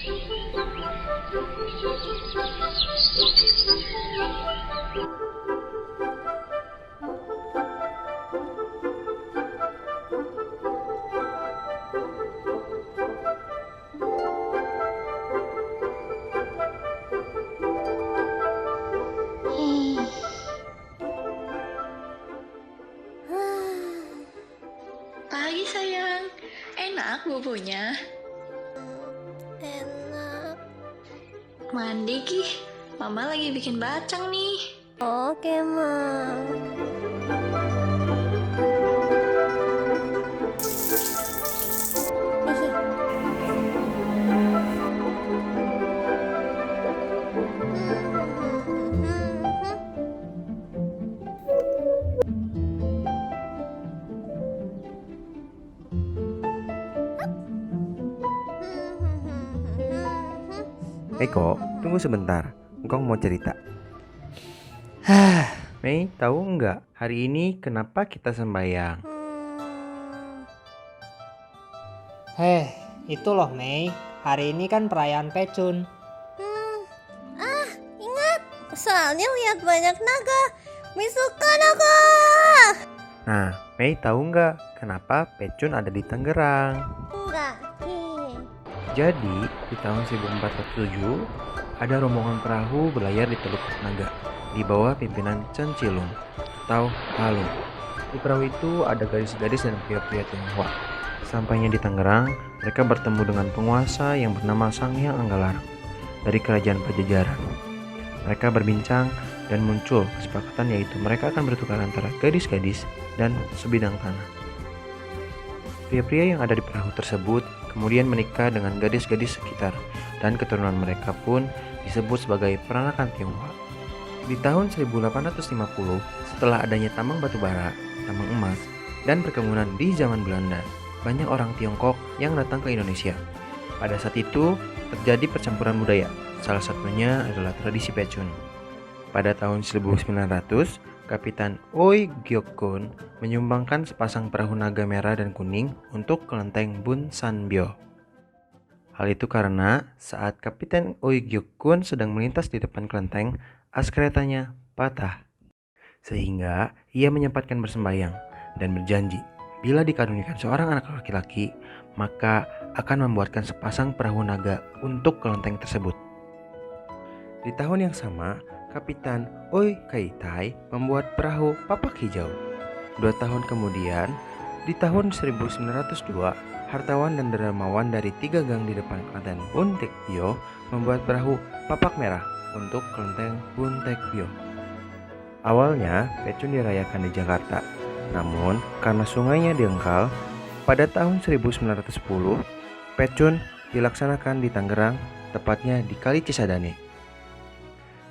Pagi sayang, enak bubunya. Enak. Mandi Ki, Mama lagi bikin bacang nih. Oke, Ma. Eko, tunggu sebentar. Engkong mau cerita. Mei, tahu nggak hari ini kenapa kita sembahyang? Itu loh Mei, hari ini kan perayaan Pecun. Ingat. Soalnya lihat banyak naga. Misuka naga. Nah, Mei tahu nggak kenapa Pecun ada di Tangerang? Enggak. Jadi, di tahun 1407 ada rombongan perahu berlayar di Teluk Naga di bawah pimpinan Chen Cilung atau Halung. Di perahu itu ada gadis-gadis dan pria-pria Tionghoa. Sampainya di Tangerang, mereka bertemu dengan penguasa yang bernama Sanghyang Anggalarang dari kerajaan Pajajaran. Mereka berbincang dan muncul kesepakatan yaitu mereka akan bertukar antara gadis-gadis dan sebidang tanah. Pria-pria yang ada di perahu tersebut kemudian menikah dengan gadis-gadis sekitar dan keturunan mereka pun disebut sebagai peranakan Tionghoa. Di tahun 1850, setelah adanya tambang batu bara, tambang emas, dan perkebunan di zaman Belanda, banyak orang Tiongkok yang datang ke Indonesia. Pada saat itu, terjadi percampuran budaya, salah satunya adalah tradisi Pecun. Pada tahun 1900, Kapitan Oi Gyeokgun menyumbangkan sepasang perahu naga merah dan kuning untuk kelenteng Bun Sanbyo. Hal itu karena saat Kapitan Oi Gyeokgun sedang melintas di depan kelenteng, as keretanya patah. Sehingga ia menyempatkan bersembayang dan berjanji bila dikaruniakan seorang anak laki-laki, maka akan membuatkan sepasang perahu naga untuk kelenteng tersebut. Di tahun yang sama, Kapitan Oi Kaitai membuat perahu papak hijau. 2 tahun kemudian, di tahun 1902, hartawan dan dermawan dari 3 gang di depan kelenteng Bun Tekbyo membuat perahu papak merah untuk kelenteng Bun Tekbyo. Awalnya, Pecun dirayakan di Jakarta. Namun, karena sungainya dangkal, pada tahun 1910, Pecun dilaksanakan di Tangerang, tepatnya di Kali Cisadane.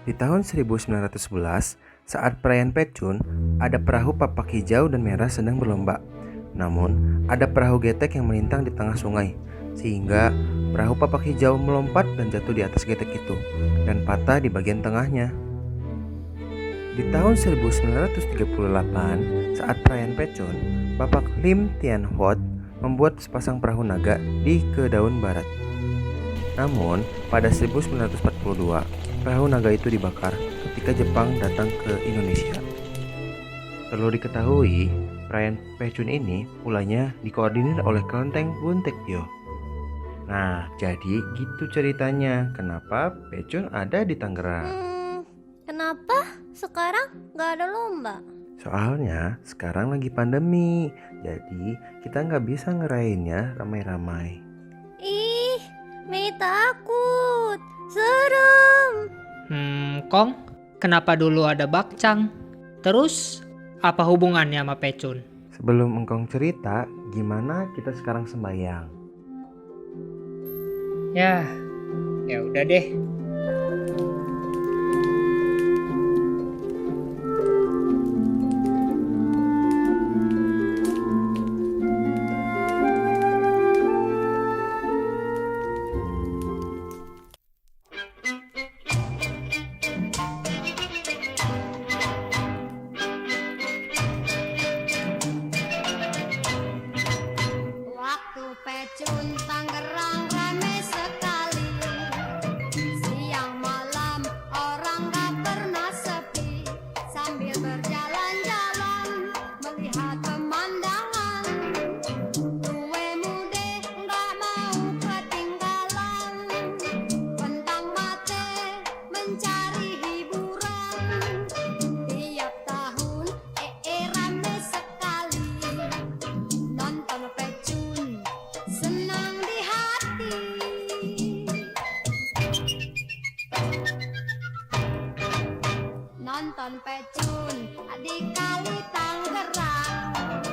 Di tahun 1911, saat perayaan Pecun, ada perahu papak hijau dan merah sedang berlomba. Namun, ada perahu getek yang melintang di tengah sungai, sehingga perahu papak hijau melompat dan jatuh di atas getek itu, dan patah di bagian tengahnya. Di tahun 1938, saat perayaan Pecun, Bapak Lim Tian Hot membuat sepasang perahu naga di Kedaun Barat. Namun, pada 1942, perahu naga itu dibakar ketika Jepang datang ke Indonesia. Perlu diketahui, perayaan Pecun ini mulanya dikoordinir oleh kelenteng Bun Tekbyo. Nah, jadi gitu ceritanya kenapa Pecun ada di Tangerang. Kenapa sekarang nggak ada lomba? Soalnya sekarang lagi pandemi, jadi kita nggak bisa ngerayainnya ramai-ramai. Ih, Mei takut. Serem. Kong, kenapa dulu ada bakcang? Terus, apa hubungannya sama Pecun? Sebelum engkong cerita, gimana kita sekarang sembahyang? Ya udah deh. Waktu Pecun Tangerang rame sekali. Keraton Pecun di Kali Tangerang.